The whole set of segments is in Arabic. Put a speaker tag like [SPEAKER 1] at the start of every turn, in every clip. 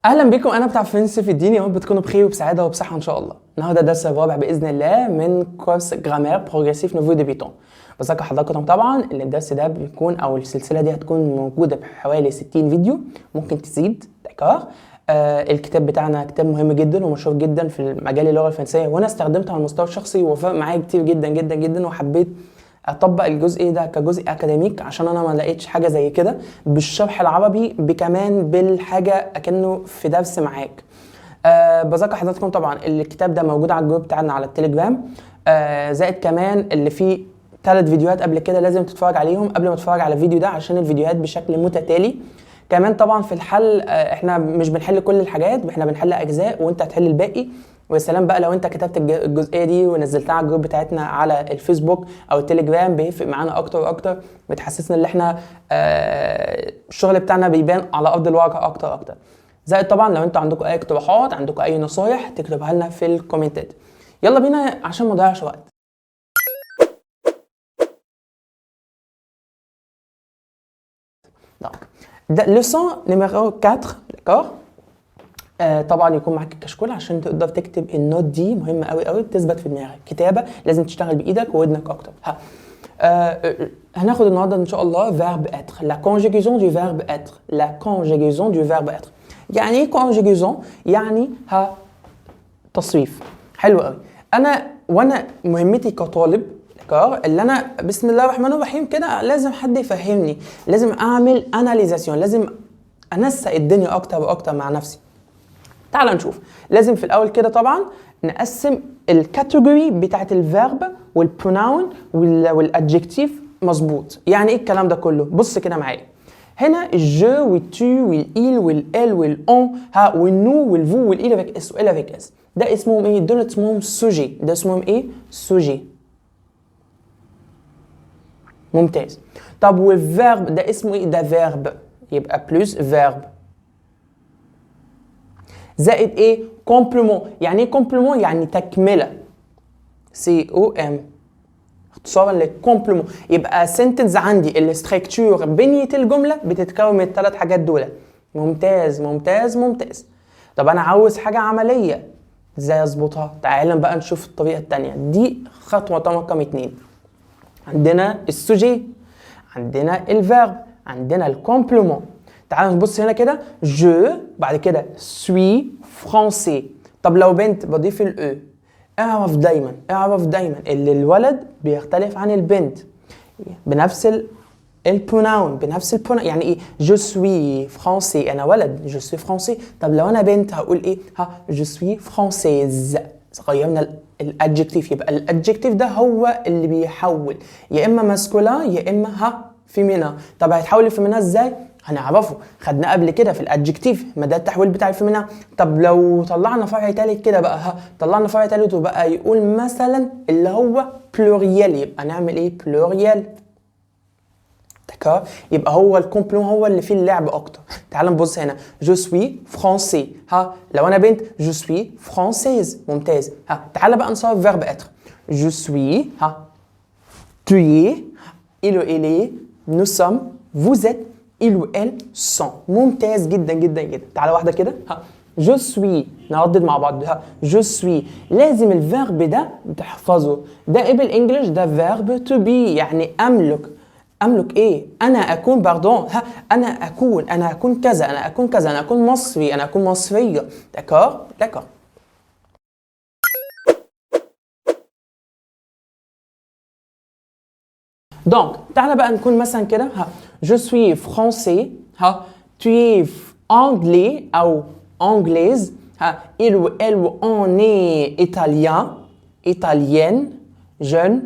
[SPEAKER 1] اهلا بكم. انا بتاع فرنسي في الدين، يا رب تكونوا بخير وبسعاده وبصحه ان شاء الله. النهارده درس الرابع باذن الله من كورس جرامير بروجريسيف نوفو ديبيتون. بذكر حضراتكم طبعا ان الدرس ده بيكون او السلسله دي هتكون موجوده بحوالي 60 فيديو، ممكن تزيد. دكار الكتاب بتاعنا كتاب مهم جدا ومشهور جدا في مجال اللغه الفرنسيه، وانا استخدمته على المستوى الشخصي وفرق معايا كتير جدا جدا جدا، وحبيت اطبق الجزء ده كجزء اكاديميك عشان انا ما لقيتش حاجه زي كده بالشرح العربي، بكمان بالحاجه اكنه في درس معاك. بذكر حضراتكم طبعا الكتاب ده موجود على الجروب بتاعنا على التليجرام، زائد كمان اللي فيه 3 فيديوهات قبل كده لازم تتفرج عليهم قبل ما تتفرج على الفيديو ده عشان الفيديوهات بشكل متتالي. كمان طبعا في الحل احنا مش بنحل كل الحاجات، احنا بنحل اجزاء وانت هتحل الباقي. ويا سلام بقى لو انت كتبت الجزئيه دي ونزلتها على الجروب بتاعتنا على الفيسبوك او التليجرام، بيفرق معانا اكتر واكتر، بتحسسنا ان احنا الشغل بتاعنا بيبان على ارض الواقع اكتر واكتر. زائد طبعا لو انتوا عندكم اي اقتراحات، عندكم اي نصايح، تكتبها لنا في الكومنتات. يلا بينا عشان ما نضيعش وقت. ده leçon numéro 4. d'accord. طبعا يكون معاك الكشكول عشان تقدر تكتب النوت دي، مهمه قوي قوي بتثبت في دماغك. كتابه لازم تشتغل بايدك وودنك اكتر. هناخد النهارده ان شاء الله verbe être, la conjugaison du verbe être, la conjugaison du verbe être. يعني ايه conjugaison؟ يعني تصريف. حلو قوي. وانا مهمتي كطالب اللي انا بسم الله الرحمن الرحيم كده لازم حد يفهمني، لازم اعمل اناليزاسيون، لازم انسق الدنيا اكتر واكتر مع نفسي. تعال نشوف. لازم في الاول كده طبعا نقسم الكاتيجوري بتاعت الفيرب والبروناون والادجكتيف مظبوط. يعني ايه الكلام ده كله؟ بص كده معايا. هنا الجو والتو والايل والال والأون والنو والفو والايل افيك اس وال افيك اس، ده اسمهم ايه؟ دول اسمهم سوجي. ده اسمهم ايه؟ سوجي. ممتاز. طب والفيرب ده اسمه ايه؟ ده فيرب، يبقى بلس فيرب زائد ايه؟ كومبليمون. يعني ايه كومبليمون؟ يعني تكمله. سي او ام اختصارا للكومبليمون. يبقى سنتنس عندي الاستراكشور، بنيه الجمله بتتكون من ال3 حاجات دول. ممتاز ممتاز ممتاز. طب انا عاوز حاجه عمليه، ازاي اظبطها؟ تعالى بقى نشوف الطريقه الثانيه دي. خطوه رقم 2. عندنا السوجي، عندنا الفيرب، عندنا الكومبليمون. تعالوا نبص هنا كده. جو، بعد كده سوي فرونسي. طب لو بنت بضيف الاو. اعرف دايما اللي الولد بيختلف عن البنت بنفس البروناون، يعني ايه؟ جو سوي فرونسي، انا ولد جو سوي فرونسي. طب لو انا بنت هقول ايه؟ جو سوي فرونسيز. غيرنا الادجكتيف، يبقى الادجكتيف ده هو اللي بيحول يا اما ماسكولين يا اما فيمينا. طب هيتحول لفيمينا ازاي؟ هنعرفه، خدناه قبل كده في الادجكتيف، ما ده التحويل بتاع الفيمينا. طب لو طلعنا فرع ثالث كده بقى، طلعنا فرع ثالث وبقى يقول مثلا اللي هو بلوريال، يبقى نعمل ايه؟ بلوريال. دكار. يبقى هو الكومبلون هو اللي فيه اللعب اكتر. تعال نبص هنا. جو سوي فرونسي. لو انا بنت جو سوي فرونسيز. ممتاز. تعال بقى نصرف فيرب اتر. جو سوي tu es, il ou elle est, nous sommes, vous êtes, il ou elle sont. ممتاز جدا جدا جدا. تعالى واحده كده. جو سوي، نردد مع بعض. جو سوي لازم الفيرب ده تحفظه. ده ايه بالانجلش؟ ده فيرب تو بي، يعني املك ايه؟ انا اكون باردون. انا اكون كذا، انا اكون مصري، انا اكون مصريه. داكور. دونك تعالى بقى نكون مثلا كده. جو سوي فرونسي. tu es anglais او anglaise. il ou elle ou on est italien, italienne, jeune.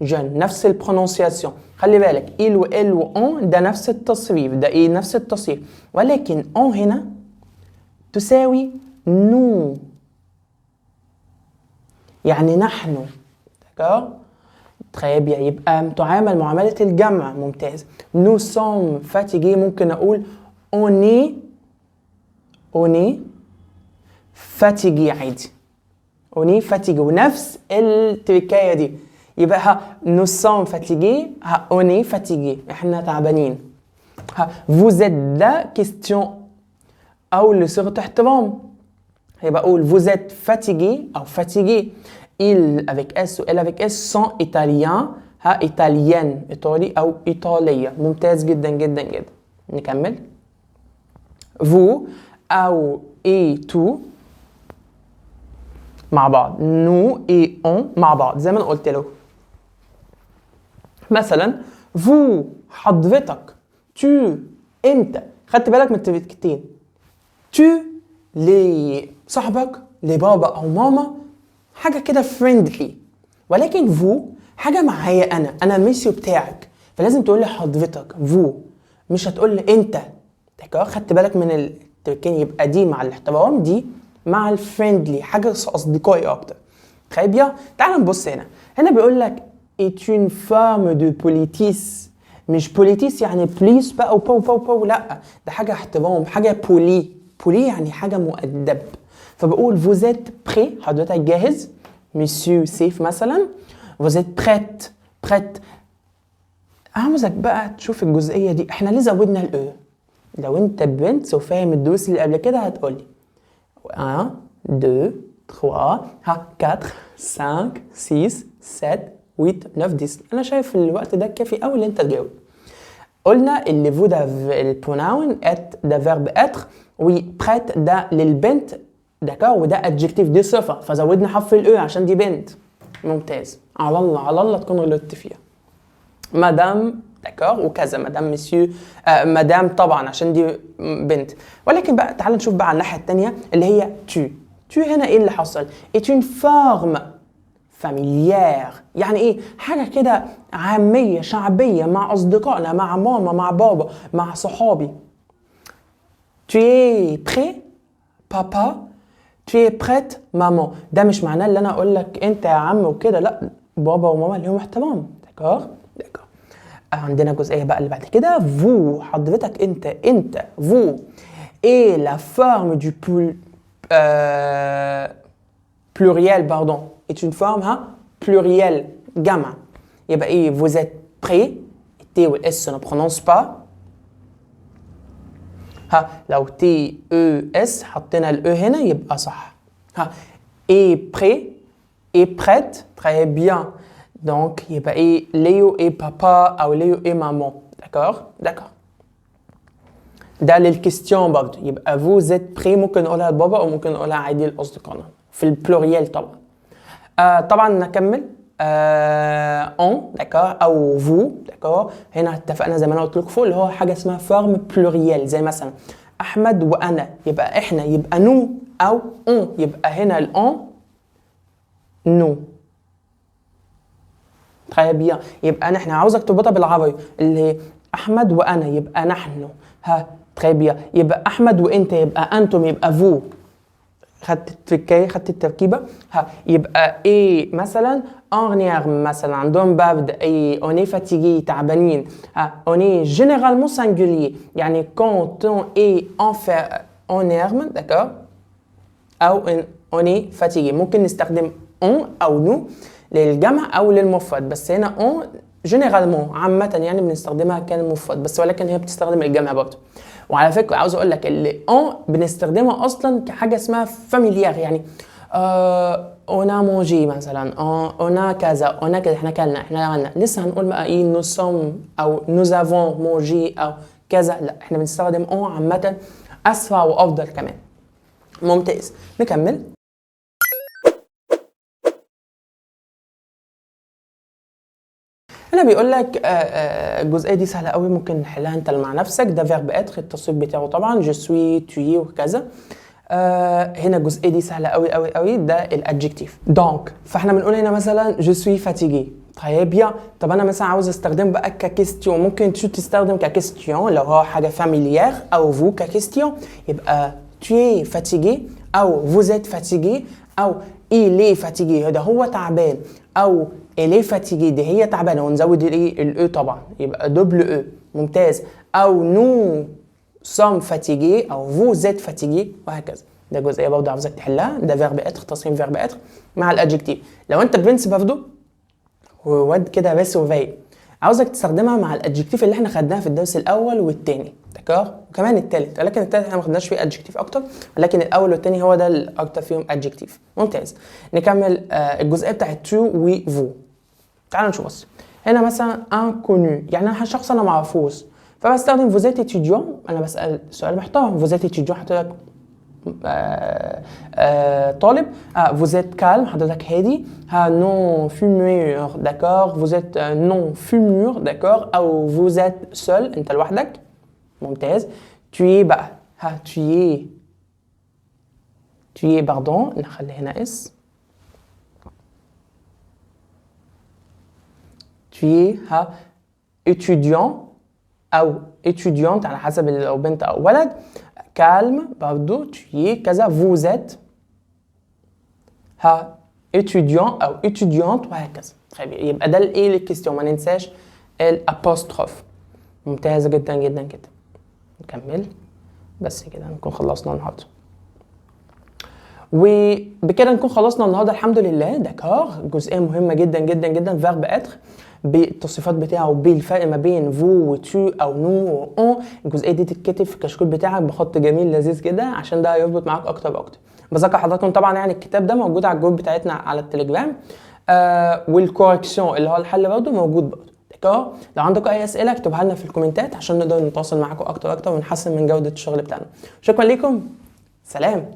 [SPEAKER 1] نفس البرونونسياسيون. خلي بالك il و elle و on ده نفس التصريف، ده ايه؟ نفس التصريف، ولكن on هنا تساوي nous، يعني نحن. دكار. très bien. يبقى تعامل معاملة الجمع. ممتاز. nous sommes fatigués. ممكن اقول on est fatigué عادي. on est fatigué ونفس التركاية دي. يبقى nous sommes fatigués. on est fatigué، احنا تعبانين. vous êtes ده question او لصيغه احترام. هيبقى اقول vous êtes fatigué او fatigué. il avec s و elle avec s sont italiens. ها italien ايطالي او ايطاليه. ممتاز جدا جدا جدا. نكمل. vous او et tu مع بعض. nous et on مع بعض زي ما انا قلت له. مثلا vous حضرتك tu انت. خدت بالك من التركتين. tu لصاحبك لبابا او ماما حاجه كده فريندلي، ولكن vous حاجه معايا انا الميسيو بتاعك، فلازم تقول لي حضرتك vous، مش هتقول لي انت. خدت بالك من التركين؟ يبقى دي مع الاحترام، دي مع الفريندلي، حاجه اصدقائي اكتر. طيب يا تعال نبص هنا بيقول لك est une forme de politesse. مش بوليتيس يعني بليس بقى وباو لا، ده حاجه احترام، حاجه بولي يعني حاجه مؤدب. فبقول vous êtes prêt حضرتك جاهز. monsieur سيف مثلا vous êtes prête. عاوزك بقى تشوف الجزئيه دي، احنا ليه زودنا الاو؟ لو انت بنت وفاهم الدروس اللي قبل كده هتقولي 1 2 3 4 5 6 7 8 9 10. انا شايف الوقت ده كافي قوي اللي انت تجاوب. قلنا اللي فو ده البروناون ات ده فيرب اتر، وبريت ده للبنت دكار، وده ادجكتيف دي صفه، فزودنا حرف الاو عشان دي بنت. ممتاز. على الله تكون غلطت فيها. مدام دكار وكذا، مدام مسيو مدام طبعا عشان دي بنت. ولكن بقى تعال نشوف بقى على الناحيه الثانيه اللي هي تو هنا ايه اللي حصل؟ est une forme familière. يعني ايه؟ حاجه كده عاميه شعبيه مع اصدقائنا، مع ماما، مع بابا، مع صحابي. tu es prêt papa tu es prête maman. ده مش معناه ان انا اقول لك انت يا عم وكده، لا، بابا وماما ليهم احترام. دكار. عندنا جزئيه بقى اللي بعد كده vous حضرتك انت vous et la forme du pluriel pardon est une forme pluriel جمع. يبقى ايه؟ vous êtes prêt. t والاس ne prononce pas. لو t e s حطينا الاو هنا يبقى صح. est prêt est prête. très bien. donc يبقى ايه؟ ليو et papa او ليو et maman. d'accord. ده للكيستيون برضه. يبقى vous êtes prêt ممكن نقولها لبابا او ممكن نقولها عادي لاصدقائنا في البلوريال طبعا. طبعا نكمل. on d'accord او vous d'accord. هنا اتفقنا زي ما انا قلت لكم فوق اللي هو حاجه اسمها فورم بلوريال، زي مثلا احمد وانا يبقى احنا، يبقى نو او on. يبقى هنا الأون نو. très bien. يبقى احنا عاوزك تربطها بالعربي اللي احمد وانا يبقى نحن. très bien. يبقى احمد وانت يبقى انتم، يبقى vous. خدت التركية، خدت التركيبة. يبقى ايه مثلا اغنير مثلا عندهم برد، ايه on est fatigué تعبانين. on est généralement singulier يعني quand on est en herme d'accord او on est fatigué. ممكن نستخدم on او nous للجمع او للمفرد، بس هنا on généralement عامة يعني بنستخدمها كالمفرد بس، ولكن هي بتستخدم الجمع برضه. وعلى فكره عاوز اقول لك اللي بنستخدمها اصلا كحاجه اسمها فاميليار، يعني on a mangé مثلا، on a كذا، on a كذا، احنا كلنا، احنا عملنا. لسه هنقول بقى ايه nous sommes او nous avons mangé او كذا، لا احنا بنستخدم عامه اسرع وافضل كمان. ممتاز. نكمل. هنا بيقول لك الجزئيه دي سهله قوي، ممكن نحلها انت مع نفسك. ده فيرب اتر، التصريف بتاعه طبعا جو سوي tu es وكذا. هنا الجزئيه دي سهله قوي قوي قوي، ده الادجكتيف. دونك فاحنا بنقول هنا مثلا جو سوي فاتيغي. طيب بيان. طب انا مثلا عاوز استخدم بقى ككيستيون، ممكن تستخدم ككيستيون لو هو حاجه فاميليير، او فو ككيستيون يبقى tu es fatigué او vous êtes fatigué او il est fatigué ده هو تعبان، او elle est fatiguée دي هي تعبانه، ونزود الايه الاو طبعا يبقى دبل او. ممتاز. او nous sommes fatigués او vous êtes fatigué وهكذا. ده جزئيه برضه عاوزك تحلها. ده فيرب اتر، تصريف فيرب اتر مع الادجكتيف. لو انت برنس برضه وواد كده بس وفاي، عاوزك تستخدمها مع الادجكتيف اللي احنا خدناها في الدرس الاول والثاني، داكور، وكمان الثالث، ولكن الثالث احنا ما خدناش فيه ادجكتيف اكتر، ولكن الاول والثاني هو ده الاكتر فيهم ادجكتيف. ممتاز. نكمل الجزئيه بتاعت تو و فو. تعالوا نشوف بس. هنا مثلا انكونو، يعني شخص انا ما اعرفوش، فبستخدم vous êtes étudiant. انا بسال سؤال محترم، vous êtes étudiant حضرتك طالب. vous êtes calme حضرتك هادي. non fumeur d'accord, vous êtes non fumeur d'accord, او vous êtes seul انت لوحدك. ممتاز. tu es بقى tu es pardon، نخلي هنا اس. tu es étudiant او étudiante على حسب لو بنت او ولد. calme برضو tu es كذا. vous êtes étudiant او étudiante وهكذا. طيب يبقى ده الايه للكيستيون، ما ننساش الابوستروف. ممتاز جدا جدا جدا. نكمل بس كده نكون خلصنا النهارده، وبكده نكون خلصنا النهارده الحمد لله. داكور، جزئيه مهمه جدا جدا جدا، فيرب اتر بالتصريفات بتاعه، بالفرق ما بين فو وتو او نو واون. الجزئيه دي تتكتب في الكشكول بتاعك بخط جميل لذيذ جدا عشان ده هيربط معاك اكتر واكتر. بذكر حضراتكم طبعا يعني الكتاب ده موجود على الجروب بتاعتنا على التليجرام، والكوركسيون اللي هو الحل برضه موجود برضه. داكور، لو عندكم اي اسئله اكتبوها لنا في الكومنتات عشان نقدر نتواصل معاكم اكتر واكتر ونحسن من جوده الشغل بتاعنا. شكرا لكم، سلام.